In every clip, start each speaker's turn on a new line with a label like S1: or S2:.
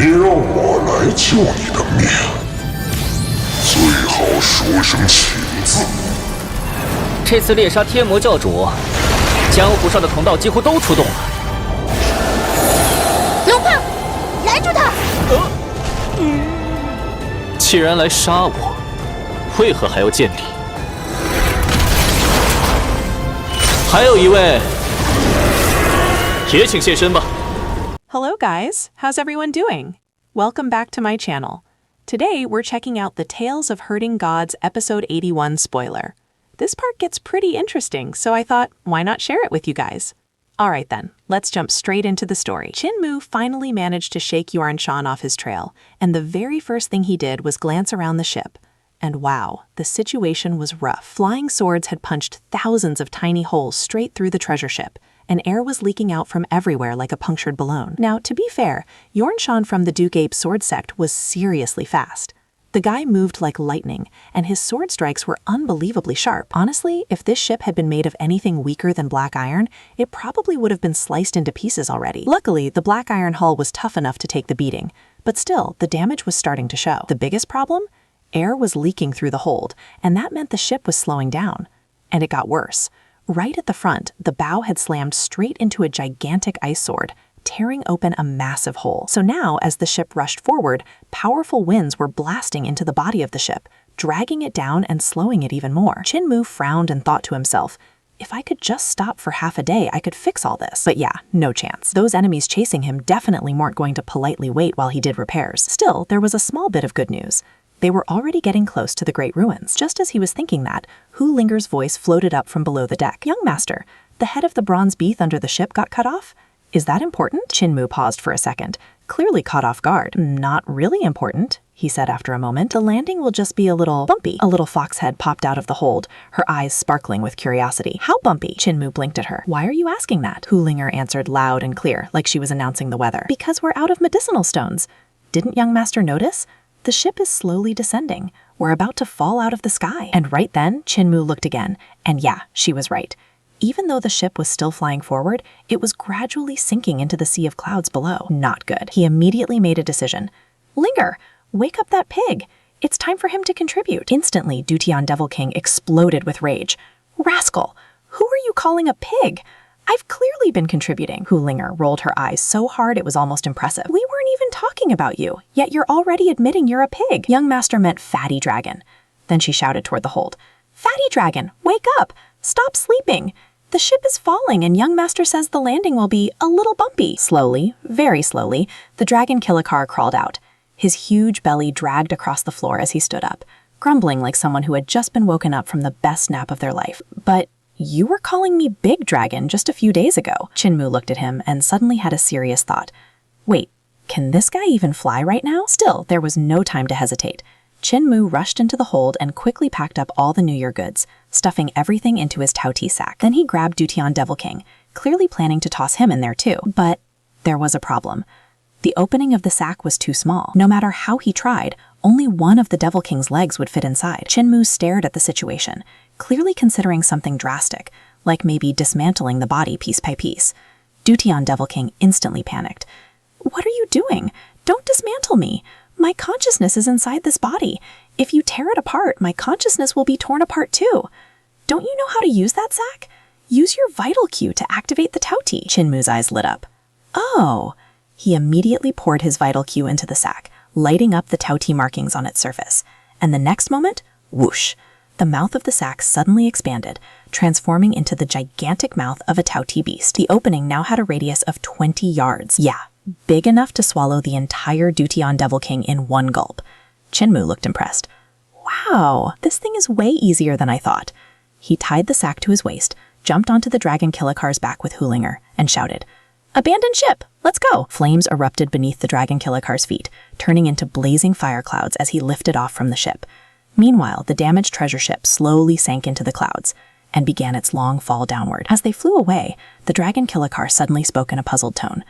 S1: 你让我来救你的命，最好说声请字。
S2: 这次猎杀天魔教主，江湖上的同道几乎都出动了。
S3: 龙胖，拦住他！
S4: 既然来杀我，为何还要见礼？还有一位，也请现身吧。
S5: Hello guys, how's everyone doing? Welcome back to my channel. Today we're checking out the Tales of Herding Gods episode 81 spoiler. This part gets pretty interesting, so I thought, why not share it with you guys? Alright then, let's jump straight into the story. Chin-Mu finally managed to shake Yuan Shan off his trail, and the very first thing he did was glance around the ship. And wow, the situation was rough. Flying swords had punched thousands of tiny holes straight through the treasure ship, and air was leaking out from everywhere like a punctured balloon. Now, to be fair, Yuan Shan from the Duke Ape sword sect was seriously fast. The guy moved like lightning, and his sword strikes were unbelievably sharp. Honestly, if this ship had been made of anything weaker than black iron, it probably would have been sliced into pieces already. Luckily, the black iron hull was tough enough to take the beating, but still, the damage was starting to show. The biggest problem? Air was leaking through the hold, and that meant the ship was slowing down. And it got worse. Right at the front, the bow had slammed straight into a gigantic ice sword, tearing open a massive hole. So now, as the ship rushed forward, powerful winds were blasting into the body of the ship, dragging it down and slowing it even more. Chin-Mu frowned and thought to himself, if I could just stop for half a day, I could fix all this. But yeah, no chance. Those enemies chasing him definitely weren't going to politely wait while he did repairs. Still, there was a small bit of good news. They were already getting close to the Great Ruins. Just as he was thinking that, Hu Linger's voice floated up from below the deck. Young master, the head of the bronze beath under the ship got cut off? Is that important? Chin-Mu paused for a second, clearly caught off guard. Not really important, he said after a moment. The landing will just be a little bumpy. A little fox head popped out of the hold, her eyes sparkling with curiosity. How bumpy? Chin-Mu blinked at her. Why are you asking that? Hu Linger answered loud and clear, like she was announcing the weather. Because we're out of medicinal stones. Didn't young master notice? The ship is slowly descending. We're about to fall out of the sky. And right then, Chin-Mu looked again. And yeah, she was right. Even though the ship was still flying forward, it was gradually sinking into the sea of clouds below. Not good. He immediately made a decision. Linger, wake up that pig. It's time for him to contribute. Instantly, Dutian Devil King exploded with rage. Rascal, who are you calling a pig? I've clearly been contributing. Hu Linger rolled her eyes so hard it was almost impressive. We weren't even talking about you, yet you're already admitting you're a pig. Young master meant Fatty Dragon. Then she shouted toward the hold. Fatty Dragon, wake up! Stop sleeping! The ship is falling and young master says the landing will be a little bumpy. Slowly, very slowly, the Dragon Killikar crawled out. His huge belly dragged across the floor as he stood up, grumbling like someone who had just been woken up from the best nap of their life. But you were calling me Big Dragon just a few days ago. Chin-Mu looked at him and suddenly had a serious thought. Wait, can this guy even fly right now? Still, there was no time to hesitate. Chin-Mu rushed into the hold and quickly packed up all the New Year goods, stuffing everything into his Tao Ti sack. Then he grabbed Dutian Devil King, clearly planning to toss him in there too. But there was a problem. The opening of the sack was too small. No matter how he tried, only one of the Devil King's legs would fit inside. Chin-Mu stared at the situation, clearly considering something drastic, like maybe dismantling the body piece by piece. Dutian Devil King instantly panicked. What are you doing? Don't dismantle me. My consciousness is inside this body. If you tear it apart, my consciousness will be torn apart too. Don't you know how to use that sack? Use your vital cue to activate the Tao Ti. Chin-Mu's eyes lit up. Oh. He immediately poured his vital cue into the sack, lighting up the Tao Ti markings on its surface. And the next moment, whoosh, the mouth of the sack suddenly expanded, transforming into the gigantic mouth of a Tao Ti beast. The opening now had a radius of 20 yards. Yeah, big enough to swallow the entire Dutian Devil King in one gulp. Chin-Mu looked impressed. Wow, this thing is way easier than I thought. He tied the sack to his waist, jumped onto the Dragon Killikar's back with Hu Linger, and shouted, Abandon ship! Let's go! Flames erupted beneath the Dragon Killikar's feet, turning into blazing fire clouds as he lifted off from the ship. Meanwhile, the damaged treasure ship slowly sank into the clouds and began its long fall downward. As they flew away, the Dragon Killikar suddenly spoke in a puzzled tone.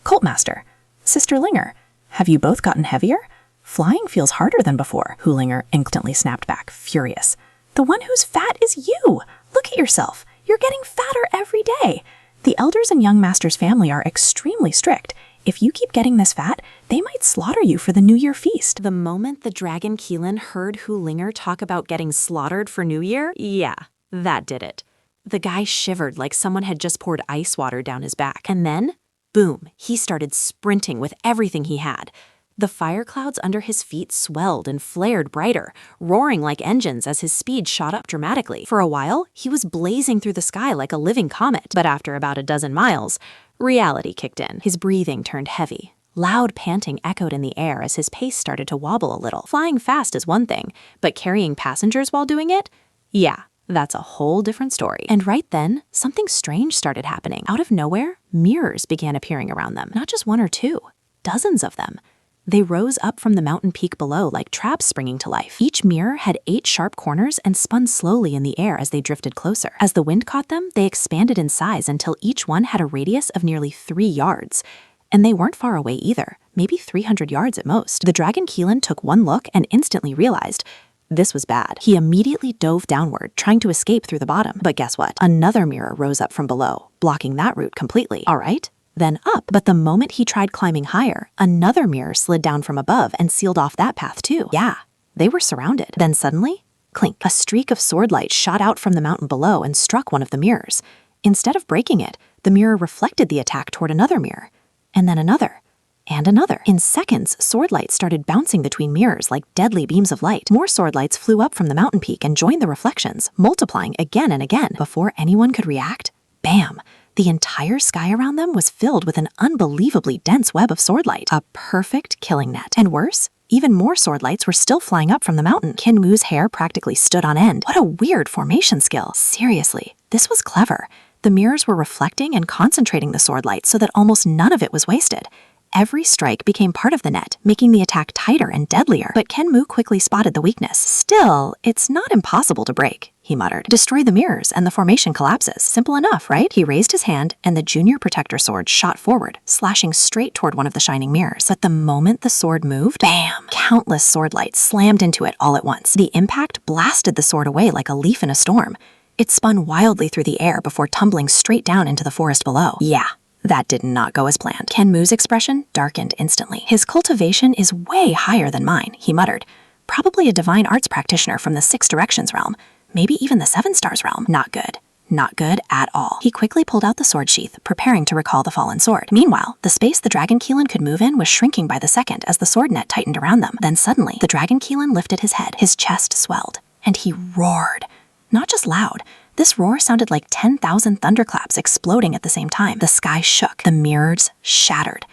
S5: Cultmaster, Sister Linger, have you both gotten heavier? Flying feels harder than before. Hu Linger instantly snapped back, furious. The one who's fat is you! Look at yourself! You're getting fatter every day! The elders in young master's family are extremely strict. If you keep getting this fat, they might slaughter you for the New Year feast. The moment the Dragon Keelan heard Hu Linger talk about getting slaughtered for New Year, yeah, that did it. The guy shivered like someone had just poured ice water down his back. And then, boom, he started sprinting with everything he had. The fire clouds under his feet swelled and flared brighter, roaring like engines as his speed shot up dramatically. For a while, he was blazing through the sky like a living comet. But after about a dozen miles, reality kicked in. His breathing turned heavy. Loud panting echoed in the air as his pace started to wobble a little. Flying fast is one thing, but carrying passengers while doing it? Yeah, that's a whole different story. And right then, something strange started happening. Out of nowhere, mirrors began appearing around them. Not just one or two, dozens of them. They rose up from the mountain peak below like traps springing to life. Each mirror had 8 sharp corners and spun slowly in the air as they drifted closer. As the wind caught them, they expanded in size until each one had a radius of nearly 3 yards. And they weren't far away either, maybe 300 yards at most. The Dragon Keelan took one look and instantly realized this was bad. He immediately dove downward, trying to escape through the bottom. But guess what? Another mirror rose up from below, blocking that route completely. All right, then up. But the moment he tried climbing higher, another mirror slid down from above and sealed off that path too. Yeah, they were surrounded. Then suddenly, clink, a streak of sword light shot out from the mountain below and struck one of the mirrors. Instead of breaking it, the mirror reflected the attack toward another mirror, and then another, and another. In seconds, sword lights started bouncing between mirrors like deadly beams of light. More sword lights flew up from the mountain peak and joined the reflections, multiplying again and again. Before anyone could react, bam! The entire sky around them was filled with an unbelievably dense web of sword light, a perfect killing net. And worse, even more sword lights were still flying up from the mountain. Kinmu's hair practically stood on end. What a weird formation skill. Seriously, this was clever. The mirrors were reflecting and concentrating the sword light so that almost none of it was wasted. Every strike became part of the net, making the attack tighter and deadlier. But Kinmu quickly spotted the weakness. Still, it's not impossible to break, he muttered. Destroy the mirrors and the formation collapses. Simple enough, right? He raised his hand and the Junior Protector Sword shot forward, slashing straight toward one of the shining mirrors. But the moment the sword moved, bam! Countless sword lights slammed into it all at once. The impact blasted the sword away like a leaf in a storm. It spun wildly through the air before tumbling straight down into the forest below. Yeah. That did not go as planned. Kinmu's expression darkened instantly. His cultivation is way higher than mine, he muttered. Probably a divine arts practitioner from the 6 Directions realm, maybe even the 7 Stars realm. Not good. Not good at all. He quickly pulled out the sword sheath, preparing to recall the fallen sword. Meanwhile, the space the Dragon Keelan could move in was shrinking by the second as the sword net tightened around them. Then suddenly, the Dragon Keelan lifted his head, his chest swelled, and he roared. Not just loud. This roar sounded like 10,000 thunderclaps exploding at the same time. The sky shook. The mirrors shattered.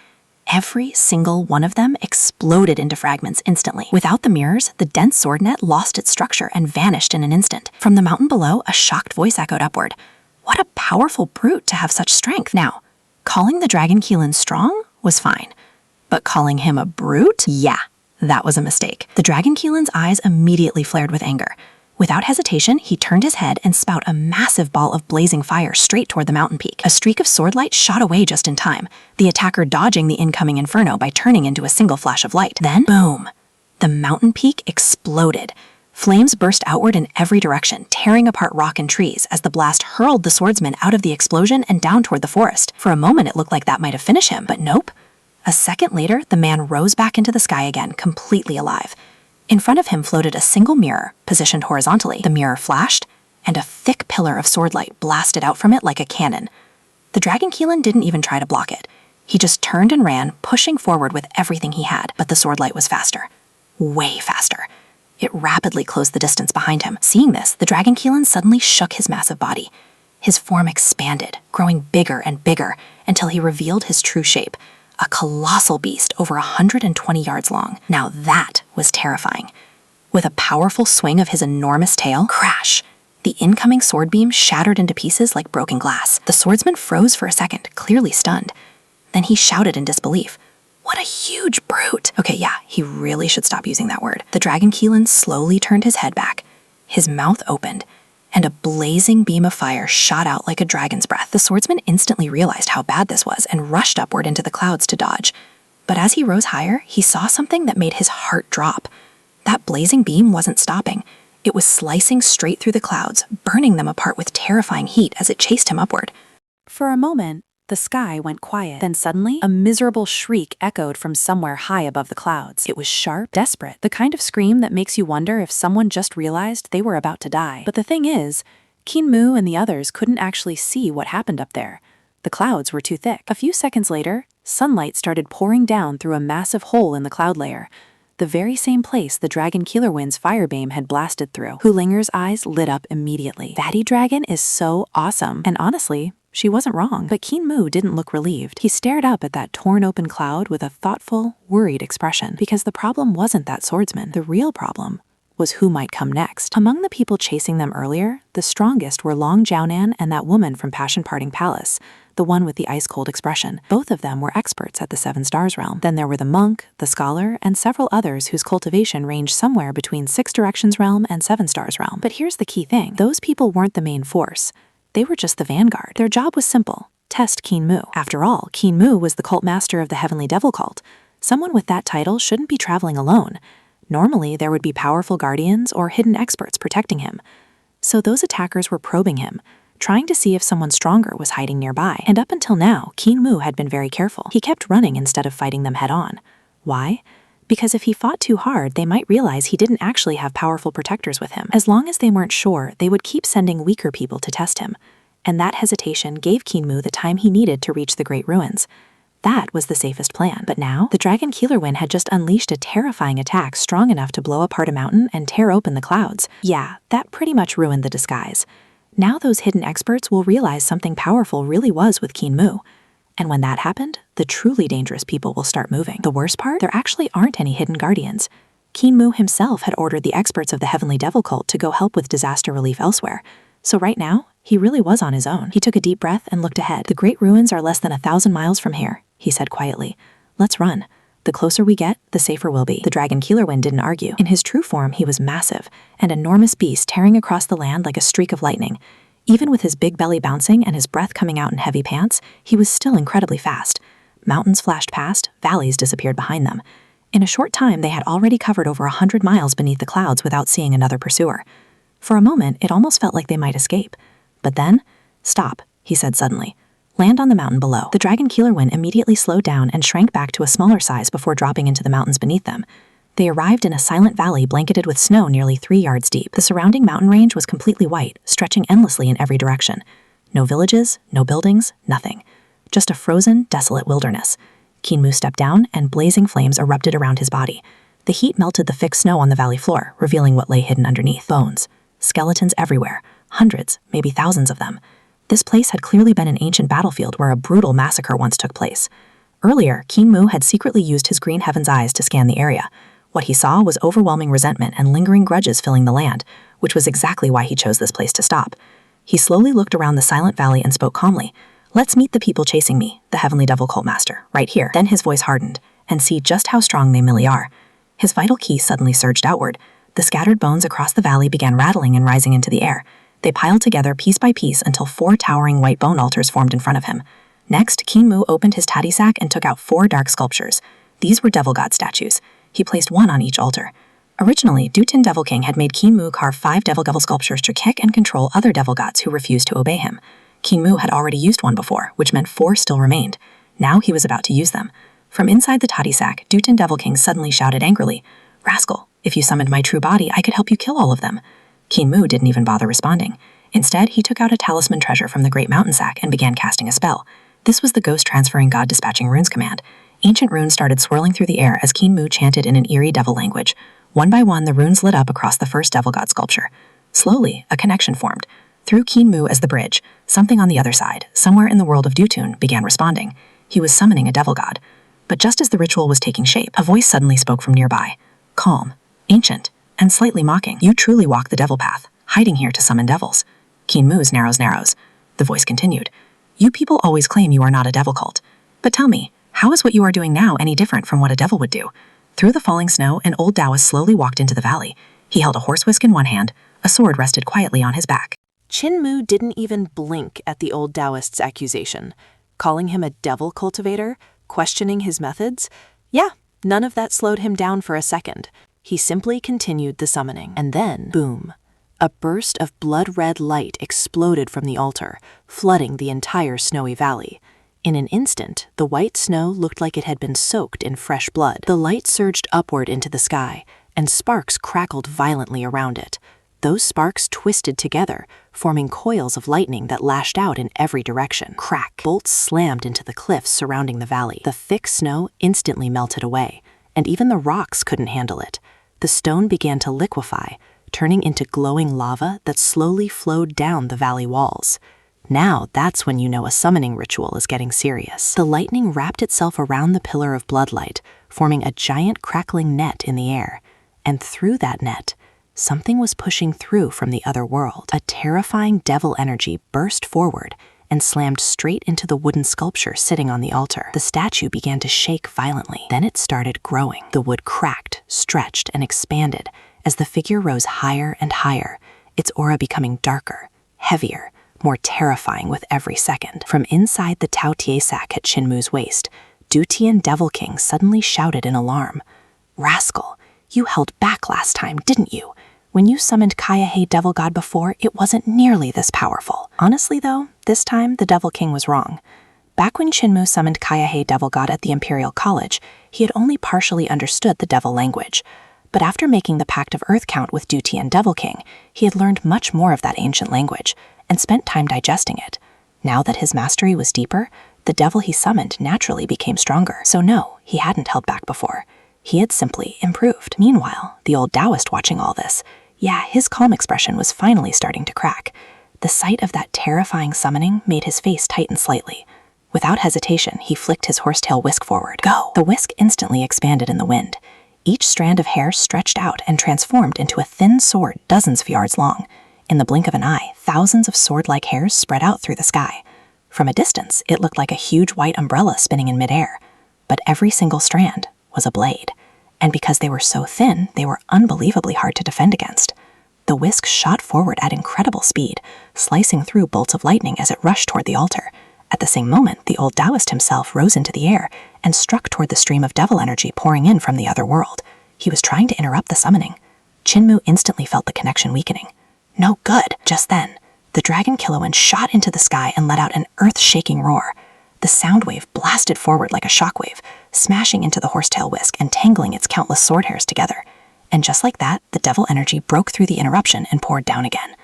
S5: Every single one of them exploded into fragments instantly. Without the mirrors, the dense sword net lost its structure and vanished in an instant. From the mountain below, a shocked voice echoed upward. What a powerful brute to have such strength. Now, calling the Dragon Keelan strong was fine. But calling him a brute? Yeah, that was a mistake. The Dragon Keelan's eyes immediately flared with anger. Without hesitation, he turned his head and spat a massive ball of blazing fire straight toward the mountain peak. A streak of sword light shot away just in time, the attacker dodging the incoming inferno by turning into a single flash of light. Then, boom! The mountain peak exploded. Flames burst outward in every direction, tearing apart rock and trees as the blast hurled the swordsman out of the explosion and down toward the forest. For a moment, it looked like that might have finished him, but nope. A second later, the man rose back into the sky again, completely alive. In front of him floated a single mirror, positioned horizontally. The mirror flashed, and a thick pillar of sword light blasted out from it like a cannon. The Dragon Keelan didn't even try to block it. He just turned and ran, pushing forward with everything he had. But the sword light was faster. Way faster. It rapidly closed the distance behind him. Seeing this, the Dragon Keelan suddenly shook his massive body. His form expanded, growing bigger and bigger, until he revealed his true shape. A colossal beast over 120 yards long. Now that was terrifying. With a powerful swing of his enormous tail, crash! The incoming sword beam shattered into pieces like broken glass. The swordsman froze for a second, clearly stunned. Then he shouted in disbelief. What a huge brute! Okay, yeah, he really should stop using that word. The Dragon Keelan slowly turned his head back. His mouth opened, and a blazing beam of fire shot out like a dragon's breath. The swordsman instantly realized how bad this was and rushed upward into the clouds to dodge. But as he rose higher, he saw something that made his heart drop. That blazing beam wasn't stopping. It was slicing straight through the clouds, burning them apart with terrifying heat as it chased him upward. For a moment, The sky went quiet. Then suddenly, a miserable shriek echoed from somewhere high above the clouds. It was sharp, desperate, the kind of scream that makes you wonder if someone just realized they were about to die. But the thing is, Qin Mu and the others couldn't actually see what happened up there. The clouds were too thick. A few seconds later, sunlight started pouring down through a massive hole in the cloud layer, the very same place the Dragon Killer Wind's fire beam had blasted through. Hu Linger's eyes lit up immediately. Fatty Dragon is so awesome. And honestly, she wasn't wrong. But Qin Mu didn't look relieved. He stared up at that torn open cloud with a thoughtful, worried expression. Because the problem wasn't that swordsman. The real problem was who might come next. Among the people chasing them earlier, the strongest were Long Jiaonan and that woman from Passion Parting Palace, the one with the ice-cold expression. Both of them were experts at the Seven Stars realm. Then there were the monk, the scholar, and several others whose cultivation ranged somewhere between Six Directions realm and Seven Stars realm. But here's the key thing. Those people weren't the main force. They were just the vanguard. Their job was simple: test Qin Mu. After all, Qin Mu was the cult master of the Heavenly Devil Cult. Someone with that title shouldn't be traveling alone. Normally, there would be powerful guardians or hidden experts protecting him. So those attackers were probing him, trying to see if someone stronger was hiding nearby. And up until now, Qin Mu had been very careful. He kept running instead of fighting them head-on. Why? Because if he fought too hard, they might realize he didn't actually have powerful protectors with him. As long as they weren't sure, they would keep sending weaker people to test him. And that hesitation gave Qin Mu the time he needed to reach the Great Ruins. That was the safest plan. But now, the Dragon Killer Wind had just unleashed a terrifying attack strong enough to blow apart a mountain and tear open the clouds. Yeah, that pretty much ruined the disguise. Now those hidden experts will realize something powerful really was with Qin Mu. And when that happened, the truly dangerous people will start moving. The worst part? There actually aren't any hidden guardians. Qin Mu himself had ordered the experts of the Heavenly Devil Cult to go help with disaster relief elsewhere. So right now, he really was on his own. He took a deep breath and looked ahead. The Great Ruins are less than 1,000 miles from here, he said quietly. Let's run. The closer we get, the safer we'll be. The Dragon Killer Wind didn't argue. In his true form, he was massive, an enormous beast tearing across the land like a streak of lightning. Even with his big belly bouncing and his breath coming out in heavy pants, he was still incredibly fast. Mountains flashed past, valleys disappeared behind them. In a short time, they had already covered over 100 miles beneath the clouds without seeing another pursuer. For a moment, it almost felt like they might escape. But then, stop, he said suddenly. Land on the mountain below. The Dragon Killer Wind immediately slowed down and shrank back to a smaller size before dropping into the mountains beneath them. They arrived in a silent valley blanketed with snow nearly 3 yards deep. The surrounding mountain range was completely white, stretching endlessly in every direction. No villages, no buildings, nothing. Just a frozen, desolate wilderness. Qin Mu stepped down, and blazing flames erupted around his body. The heat melted the thick snow on the valley floor, revealing what lay hidden underneath. Bones. Skeletons everywhere. Hundreds, maybe thousands of them. This place had clearly been an ancient battlefield where a brutal massacre once took place. Earlier, Qin Mu had secretly used his green heaven's eyes to scan the area. What he saw was overwhelming resentment and lingering grudges filling the land, which was exactly why he chose this place to stop. He slowly looked around the silent valley and spoke calmly. Let's meet the people chasing me, the Heavenly Devil Cult Master, right here. Then his voice hardened, and see just how strong they really are. His vital ki suddenly surged outward. The scattered bones across the valley began rattling and rising into the air. They piled together piece by piece until 4 towering white bone altars formed in front of him. Next, Qin Mu opened his tatty sack and took out 4 dark sculptures. These were devil god statues. He placed 1 on each altar. Originally, Dutin Devil King had made Qin Mu carve 5 devil sculptures to kick and control other devil gods who refused to obey him. Qin Mu had already used 1 before, which meant 4 still remained. Now he was about to use them. From inside the tatty sack, Dutin Devil King suddenly shouted angrily, "Rascal, if you summoned my true body, I could help you kill all of them." Qin Mu didn't even bother responding. Instead, he took out a talisman treasure from the Great Mountain Sack and began casting a spell. This was the Ghost Transferring God Dispatching Runes command. Ancient runes started swirling through the air as Qin Mu chanted in an eerie devil language. One by one, the runes lit up across the first devil god sculpture. Slowly, a connection formed. Through Qin Mu as the bridge, something on the other side, somewhere in the world of Dutun, began responding. He was summoning a devil god. But just as the ritual was taking shape, a voice suddenly spoke from nearby. Calm, ancient, and slightly mocking. You truly walk the devil path, hiding here to summon devils. Qin Mu's narrows. The voice continued. You people always claim you are not a devil cult. But tell me, how is what you are doing now any different from what a devil would do? Through the falling snow, an old Taoist slowly walked into the valley. He held a horse whisk in one hand. A sword rested quietly on his back. Qin Mu didn't even blink at the old Taoist's accusation. Calling him a devil cultivator, questioning his methods. Yeah, none of that slowed him down for a second. He simply continued the summoning. And then, boom. A burst of blood-red light exploded from the altar, flooding the entire snowy valley. In an instant, the white snow looked like it had been soaked in fresh blood. The light surged upward into the sky, and sparks crackled violently around it. Those sparks twisted together, forming coils of lightning that lashed out in every direction. Crack! Bolts slammed into the cliffs surrounding the valley. The thick snow instantly melted away, and even the rocks couldn't handle it. The stone began to liquefy, turning into glowing lava that slowly flowed down the valley walls. Now that's when you know a summoning ritual is getting serious. The lightning wrapped itself around the pillar of bloodlight, forming a giant crackling net in the air. And through that net, something was pushing through from the other world. A terrifying devil energy burst forward and slammed straight into the wooden sculpture sitting on the altar. The statue began to shake violently. Then it started growing. The wood cracked, stretched, and expanded as the figure rose higher and higher, its aura becoming darker, heavier, more terrifying with every second. From inside the Tao Tie sack at Qinmu's waist, Dutian Devil King suddenly shouted in alarm. "Rascal, you held back last time, didn't you? When you summoned Kayahe Devil God before, it wasn't nearly this powerful." Honestly though, this time the Devil King was wrong. Back when Qinmu summoned Kayahe Devil God at the Imperial College, he had only partially understood the devil language. But after making the Pact of Earth count with Dutian Devil King, he had learned much more of that ancient language, and spent time digesting it. Now that his mastery was deeper, the devil he summoned naturally became stronger. So no, he hadn't held back before. He had simply improved. Meanwhile, the old Taoist watching all this, his calm expression was finally starting to crack. The sight of that terrifying summoning made his face tighten slightly. Without hesitation, he flicked his horsetail whisk forward. Go! The whisk instantly expanded in the wind. Each strand of hair stretched out and transformed into a thin sword dozens of yards long. In the blink of an eye, thousands of sword-like hairs spread out through the sky. From a distance, it looked like a huge white umbrella spinning in midair. But every single strand was a blade. And because they were so thin, they were unbelievably hard to defend against. The whisk shot forward at incredible speed, slicing through bolts of lightning as it rushed toward the altar. At the same moment, the old Taoist himself rose into the air and struck toward the stream of devil energy pouring in from the other world. He was trying to interrupt the summoning. Qinmu instantly felt the connection weakening. No good! Just then, the dragon Killuin shot into the sky and let out an earth-shaking roar. The sound wave blasted forward like a shockwave, smashing into the horsetail whisk and tangling its countless sword hairs together. And just like that, the devil energy broke through the interruption and poured down again.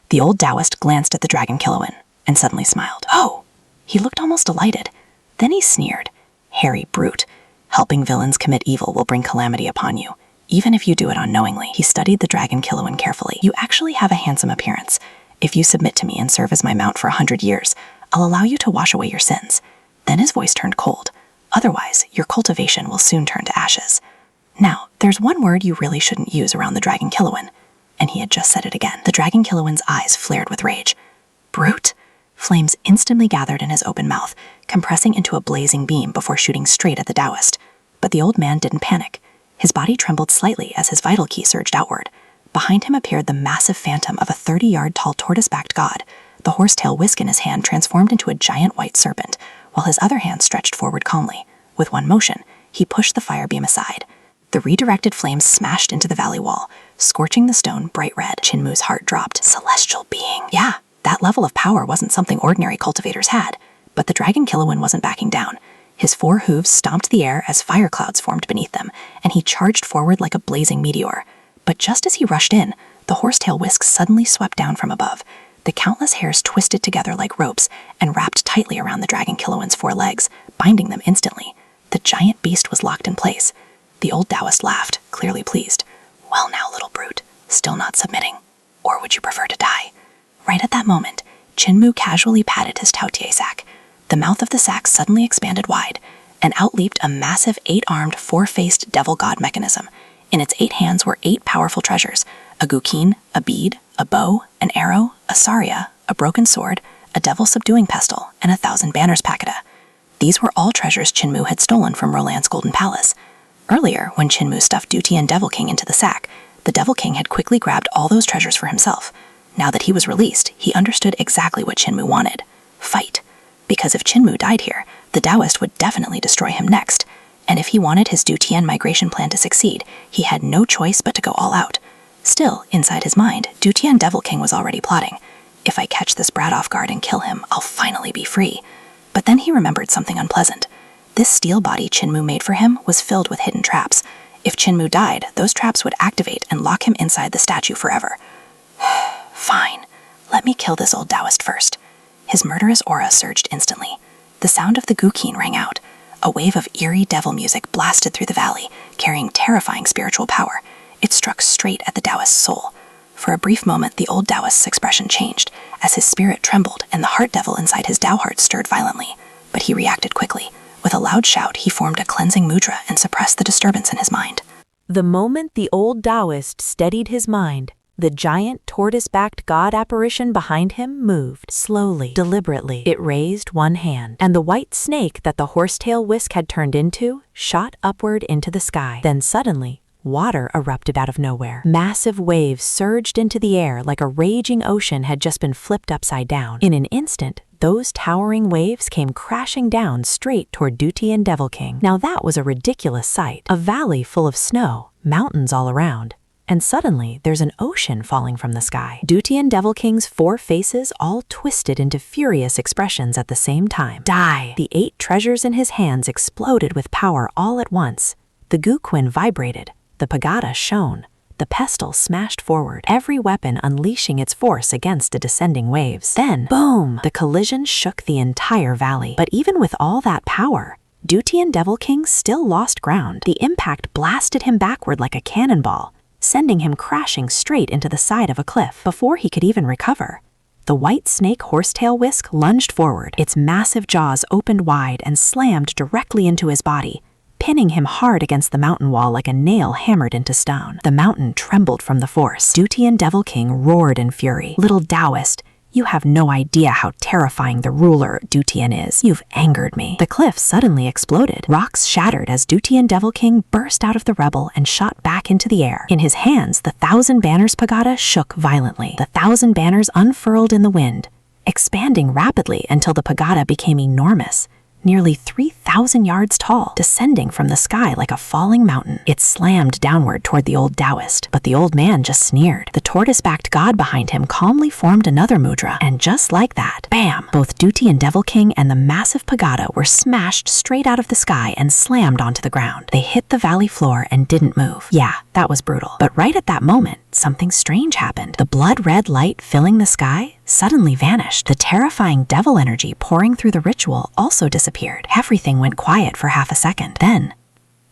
S5: The old Taoist glanced at the dragon Killuin and suddenly smiled. Oh! He looked almost delighted. Then he sneered. Hairy brute. Helping villains commit evil will bring calamity upon you, even if you do it unknowingly. He studied the dragon Killuin carefully. You actually have a handsome appearance. If you submit to me and serve as my mount for 100 years, I'll allow you to wash away your sins. Then his voice turned cold. Otherwise, your cultivation will soon turn to ashes. Now, there's one word you really shouldn't use around the dragon Killuin. And he had just said it again. The dragon Killuin's eyes flared with rage. Brute! Flames instantly gathered in his open mouth, compressing into a blazing beam before shooting straight at the Taoist. But the old man didn't panic. His body trembled slightly as his vital key surged outward. Behind him appeared the massive phantom of a 30-yard-tall tortoise-backed god. The horsetail whisk in his hand transformed into a giant white serpent, while his other hand stretched forward calmly. With one motion, he pushed the fire beam aside. The redirected flames smashed into the valley wall, scorching the stone bright red. Qinmu's heart dropped. Celestial being. Yeah, that level of power wasn't something ordinary cultivators had. But the dragon Killuin wasn't backing down. His 4 hooves stomped the air as fire clouds formed beneath them, and he charged forward like a blazing meteor. But just as he rushed in, the horsetail whisk suddenly swept down from above. The countless hairs twisted together like ropes and wrapped tightly around the dragon Killuin's 4 legs, binding them instantly. The giant beast was locked in place. The old Taoist laughed, clearly pleased. Well now, little brute, still not submitting. Or would you prefer to die? Right at that moment, Qinmu casually patted his Tao Tie sack. The mouth of the sack suddenly expanded wide, and out leaped a massive 8-armed, 4-faced devil god mechanism. In its 8 hands were 8 powerful treasures: a guqin, a bead, a bow, an arrow, a saria, a broken sword, a devil-subduing pestle, and 1,000 banners packeta. These were all treasures Qinmu had stolen from Roland's Golden Palace. Earlier, when Qinmu stuffed Dutian Devil King into the sack, the Devil King had quickly grabbed all those treasures for himself. Now that he was released, he understood exactly what Qinmu wanted. Fight. Because if Qinmu died here, the Taoist would definitely destroy him next. And if he wanted his Dutian migration plan to succeed, he had no choice but to go all out. Still, inside his mind, Dutian Devil King was already plotting. If I catch this brat off guard and kill him, I'll finally be free.
S6: But then he remembered something unpleasant. This steel body Qinmu made for him was filled with hidden traps. If Qinmu died, those traps would activate and lock him inside the statue forever. Fine, let me kill this old Taoist first. His murderous aura surged instantly. The sound of the Guqin rang out. A wave of eerie devil music blasted through the valley, carrying terrifying spiritual power. It struck straight at the Taoist's soul. For a brief moment, the old Taoist's expression changed, as his spirit trembled and the heart devil inside his Tao heart stirred violently. But he reacted quickly. With a loud shout, he formed a cleansing mudra and suppressed the disturbance in his mind.
S5: The moment the old Taoist steadied his mind, the giant tortoise-backed god apparition behind him moved slowly, deliberately. It raised one hand, and the white snake that the horsetail whisk had turned into shot upward into the sky. Then suddenly, water erupted out of nowhere. Massive waves surged into the air like a raging ocean had just been flipped upside down. In an instant, those towering waves came crashing down straight toward Dutian Devil King. Now that was a ridiculous sight. A valley full of snow, mountains all around. And suddenly, there's an ocean falling from the sky. Dutian Devil King's 4 faces all twisted into furious expressions at the same time. Die! The 8 treasures in his hands exploded with power all at once. The Guqin vibrated. The Pagoda shone. The pestle smashed forward, every weapon unleashing its force against the descending waves. Then, boom! The collision shook the entire valley. But even with all that power, Dutian Devil King still lost ground. The impact blasted him backward like a cannonball, sending him crashing straight into the side of a cliff. Before he could even recover, the white snake horsetail whisk lunged forward. Its massive jaws opened wide and slammed directly into his body, pinning him hard against the mountain wall like a nail hammered into stone. The mountain trembled from the force. Dutian Devil King roared in fury. Little Taoist, you have no idea how terrifying the ruler Dutian is. You've angered me. The cliff suddenly exploded. Rocks shattered as Dutian Devil King burst out of the rubble and shot back into the air. In his hands, the 1,000 Banners Pagoda shook violently. The 1,000 banners unfurled in the wind, expanding rapidly until the pagoda became enormous, nearly 3,000 yards tall, descending from the sky like a falling mountain. It slammed downward toward the old Taoist, but the old man just sneered. The tortoise-backed god behind him calmly formed another mudra, and just like that, bam! Both Dutian Devil King and the massive pagoda were smashed straight out of the sky and slammed onto the ground. They hit the valley floor and didn't move. Yeah, that was brutal. But right at that moment, something strange happened. The blood-red light filling the sky suddenly vanished. The terrifying devil energy pouring through the ritual also disappeared. Everything went quiet for half a second. Then,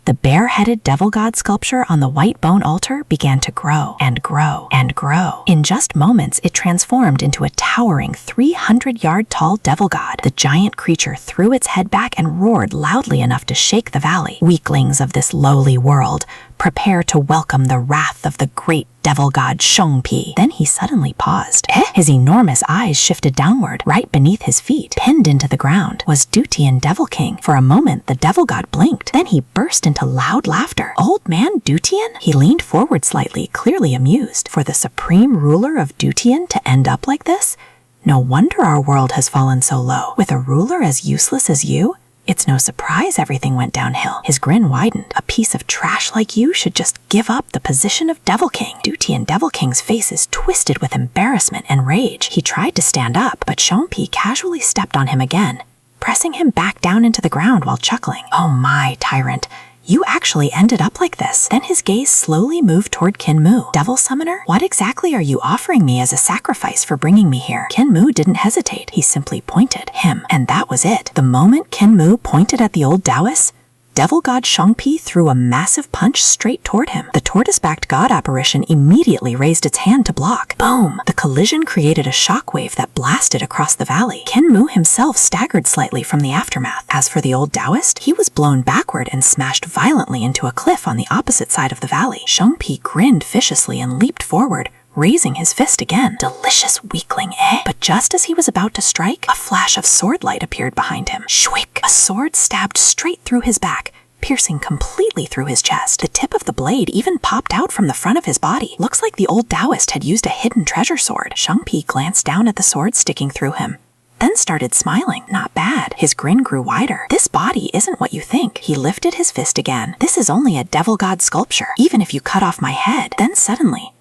S5: the bare-headed devil god sculpture on the white bone altar began to grow and grow and grow. In just moments, it transformed into a towering 300-yard-tall devil god. The giant creature threw its head back and roared loudly enough to shake the valley. Weaklings of this lowly world, prepare to welcome the wrath of the great devil god Shangpi. Then he suddenly paused. His enormous eyes shifted downward. Right beneath his feet, pinned into the ground, was Dutian Devil King. For a moment, the devil god blinked. Then he burst into loud laughter. Old man Dutian? He leaned forward slightly, clearly amused. For the supreme ruler of Dutian to end up like this? No wonder our world has fallen so low. With a ruler as useless as you? It's no surprise everything went downhill. His grin widened. A piece of trash like you should just give up the position of Devil King. Dutian Devil King's face is twisted with embarrassment and rage. He tried to stand up, but Shangpi casually stepped on him again, pressing him back down into the ground while chuckling. Oh my, tyrant. You actually ended up like this. Then his gaze slowly moved toward Qinmu. Devil Summoner, what exactly are you offering me as a sacrifice for bringing me here? Qinmu didn't hesitate. He simply pointed him, and that was it. The moment Qinmu pointed at the old Taoist, Devil God Shangpi threw a massive punch straight toward him. The tortoise-backed god apparition immediately raised its hand to block. Boom! The collision created a shockwave that blasted across the valley. Qinmu himself staggered slightly from the aftermath. As for the old Taoist, he was blown backward and smashed violently into a cliff on the opposite side of the valley. Shangpi grinned viciously and leaped forward, raising his fist again. Delicious weakling, eh? But just as he was about to strike, a flash of sword light appeared behind him. Shwick! A sword stabbed straight through his back, piercing completely through his chest. The tip of the blade even popped out from the front of his body. Looks like the old Taoist had used a hidden treasure sword. Shangpi glanced down at the sword sticking through him, then started smiling. Not bad. His grin grew wider. This body isn't what you think. He lifted his fist again. This is only a devil god sculpture, even if you cut off my head. Then suddenly,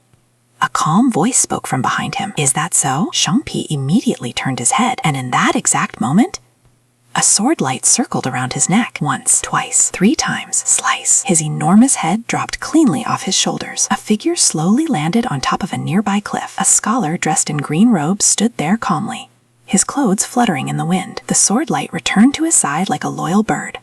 S5: a calm voice spoke from behind him. Is that so? Shangpi immediately turned his head, and in that exact moment,
S6: A sword light circled around his neck. Once, twice, 3 times. Slice. His enormous head dropped cleanly off his shoulders. A figure slowly landed on top of a nearby cliff. A scholar dressed in green robes stood there calmly, his clothes fluttering in the wind. The sword light returned to his side like a loyal bird.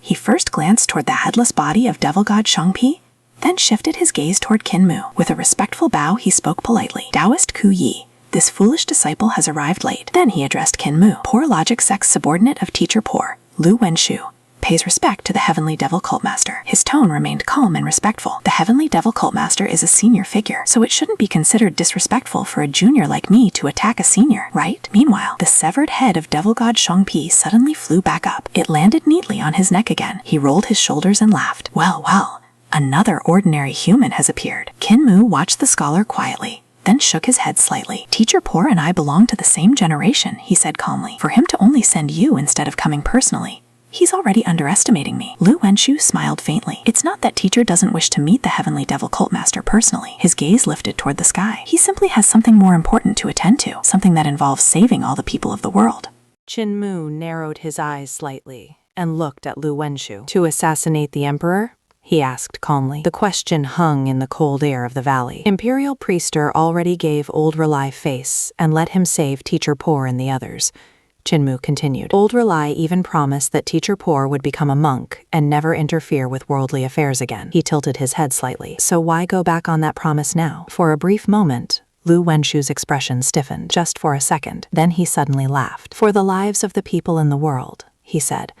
S6: He first glanced toward the headless body of devil god Shangpi, then shifted his gaze toward Qinmu. With a respectful bow, he spoke politely. Taoist Ku Yi, this foolish disciple has arrived late. Then he addressed Qinmu. Poor logic sect's subordinate of Teacher Poor, Lu Wenshu, pays respect to the Heavenly Devil Cultmaster. His tone remained calm and respectful. The Heavenly Devil Cultmaster is a senior figure, so it shouldn't be considered disrespectful for a junior like me to attack a senior, right? Meanwhile, the severed head of devil god Shangpi suddenly flew back up. It landed neatly on his neck again. He rolled his shoulders and laughed. Well, well, another ordinary human has appeared. Qinmu watched the scholar quietly, then shook his head slightly. Teacher Poor and I belong to the same generation, he said calmly. For him to only send you instead of coming personally, he's already underestimating me. Lu Wenshu smiled faintly. It's not that Teacher doesn't wish to meet the Heavenly Devil Cultmaster personally. His gaze lifted toward the sky. He simply has something more important to attend to, something that involves saving all the people of the world.
S5: Qinmu narrowed his eyes slightly and looked at Lu Wenshu. To assassinate the emperor? He asked calmly. The question hung in the cold air of the valley. Imperial Priester already gave Old Rely face and let him save Teacher Poor and the others. Qinmu continued. Old Rely even promised that Teacher Poor would become a monk and never interfere with worldly affairs again. He tilted his head slightly. So why go back on that promise now? For a brief moment, Lu Wenshu's expression stiffened, just for a second. Then he suddenly laughed. For the lives of the people in the world, he said.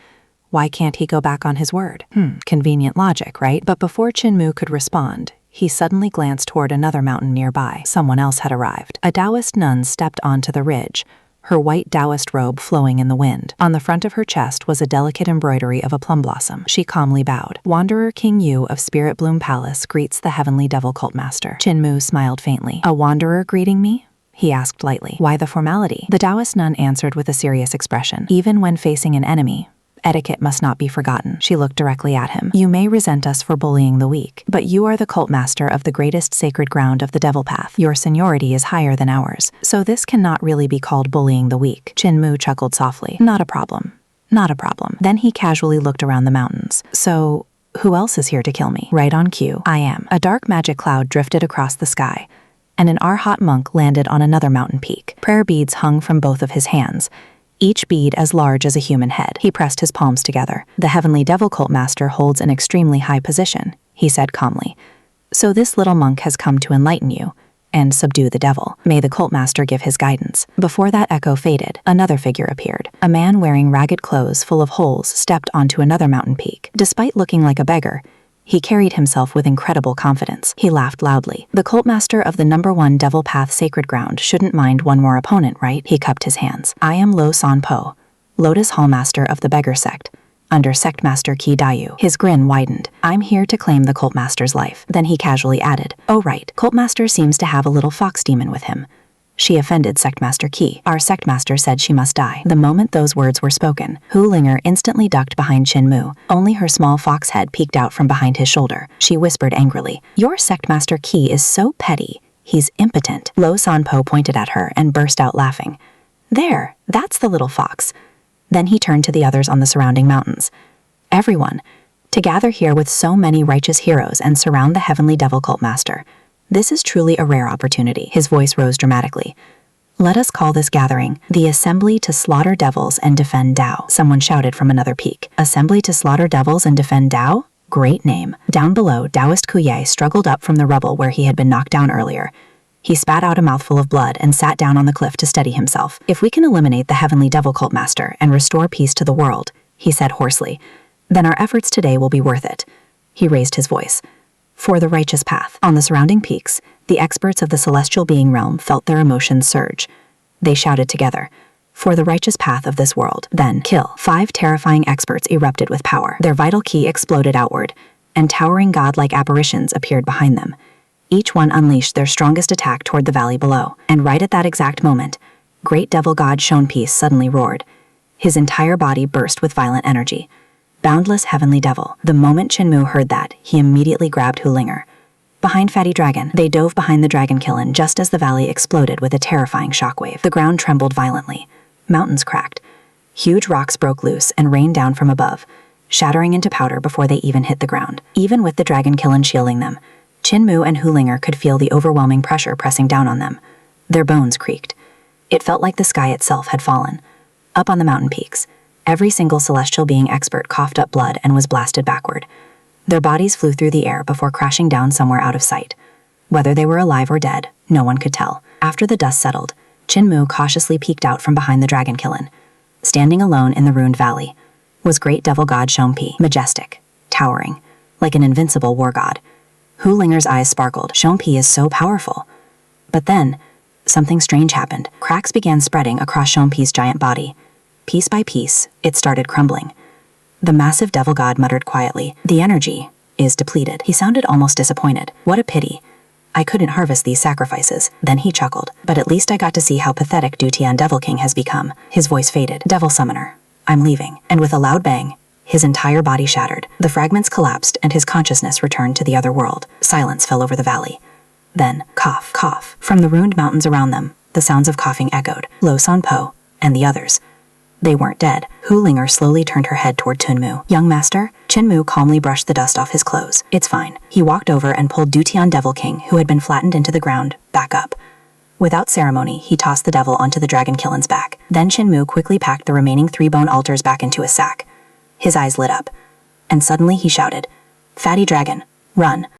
S5: Why can't he go back on his word? Convenient logic, right? But before Qinmu could respond, he suddenly glanced toward another mountain nearby. Someone else had arrived. A Taoist nun stepped onto the ridge, her white Taoist robe flowing in the wind. On the front of her chest was a delicate embroidery of a plum blossom. She calmly bowed. Wanderer King Yu of Spirit Bloom Palace greets the Heavenly Devil Cultmaster. Qinmu smiled faintly. A wanderer greeting me? He asked lightly. Why the formality? The Taoist nun answered with a serious expression. Even when facing an enemy, etiquette must not be forgotten. She looked directly at him. You may resent us for bullying the weak, but you are the cultmaster of the greatest sacred ground of the Devil Path. Your seniority is higher than ours, so this cannot really be called bullying the weak. Qinmu chuckled softly. Not a problem. Not a problem. Then he casually looked around the mountains. So, who else is here to kill me? Right on cue. I am. A dark magic cloud drifted across the sky, and an Arhat monk landed on another mountain peak. Prayer beads hung from both of his hands, each bead as large as a human head. He pressed his palms together. The Heavenly Devil Cultmaster holds an extremely high position, he said calmly. So this little monk has come to enlighten you and subdue the devil. May the Cultmaster give his guidance. Before that echo faded, another figure appeared. A man wearing ragged clothes full of holes stepped onto another mountain peak. Despite looking like a beggar, he carried himself with incredible confidence. He laughed loudly. The Cultmaster of the #1 Devil Path Sacred Ground shouldn't mind one more opponent, right? He cupped his hands. I am Lo San Po, Lotus Hallmaster of the Beggar Sect, under Sectmaster Qi Dayu. His grin widened. I'm here to claim the Cultmaster's life. Then he casually added, oh right, Cultmaster seems to have a little fox demon with him. She offended Sectmaster Qi. Our Sectmaster said she must die. The moment those words were spoken, Hu Linger instantly ducked behind Qinmu. Only her small fox head peeked out from behind his shoulder. She whispered angrily, your Sectmaster Qi is so petty. He's impotent. Lo San Po pointed at her and burst out laughing. There, that's the little fox. Then he turned to the others on the surrounding mountains. Everyone, to gather here with so many righteous heroes and surround the Heavenly Devil Cultmaster. This is truly a rare opportunity. His voice rose dramatically. Let us call this gathering the Assembly to Slaughter Devils and Defend Tao. Someone shouted from another peak. Assembly to Slaughter Devils and Defend Tao? Great name. Down below, Taoist Kuye struggled up from the rubble where he had been knocked down earlier. He spat out a mouthful of blood and sat down on the cliff to steady himself. If we can eliminate the Heavenly Devil Cultmaster and restore peace to the world, he said hoarsely, then our efforts today will be worth it. He raised his voice. For the righteous path. On the surrounding peaks, the experts of the celestial being realm felt their emotions surge. They shouted together, for the righteous path of this world. Then, kill. 5 terrifying experts erupted with power. Their vital key exploded outward, and towering godlike apparitions appeared behind them. Each one unleashed their strongest attack toward the valley below. And right at that exact moment, great devil god Shonpeace suddenly roared. His entire body burst with violent energy. Boundless Heavenly Devil. The moment Qinmu heard that, he immediately grabbed Hu Linger. Behind Fatty Dragon, they dove behind the Dragon Kiln just as the valley exploded with a terrifying shockwave. The ground trembled violently. Mountains cracked.
S6: Huge rocks broke loose and rained down from above, shattering into powder before they even hit the ground. Even with the dragon kiln shielding them, Qin and Hulinger could feel the overwhelming pressure pressing down on them. Their bones creaked. It felt like the sky itself had fallen. Up on the mountain peaks, every single celestial being expert coughed up blood and was blasted backward. Their bodies flew through the air before crashing down somewhere out of sight. Whether they were alive or dead, no one could tell. After the dust settled, Qin cautiously peeked out from behind the dragon kiln. Standing alone in the ruined valley was great devil god Shompi, majestic, towering, like an invincible war god. Hulinger's eyes sparkled. Shompi is so powerful. But then, something strange happened. Cracks began spreading across Shompi's giant body. Piece by piece, it started crumbling. The massive devil god muttered quietly, "The energy is depleted." He sounded almost disappointed. What a pity. I couldn't harvest these sacrifices. Then he chuckled. But at least I got to see how pathetic Dutian Devil King has become. His voice faded. "Devil Summoner, I'm leaving." And with a loud bang, his entire body shattered. The fragments collapsed and his consciousness returned to the other world. Silence fell over the valley. Then, cough, cough. From the ruined mountains around them, the sounds of coughing echoed. Lo Sanpo and the others. They weren't dead. Hulinger slowly turned her head toward Tunmu. "Young master?" Qin calmly brushed the dust off his clothes. "It's fine." He walked over and pulled Dutian Devil King, who had been flattened into the ground, back up. Without ceremony, he tossed the devil onto the dragon kiln's back. Then Qin quickly packed the remaining 3 bone altars back into a sack. His eyes lit up. And suddenly he shouted, "Fatty dragon, run."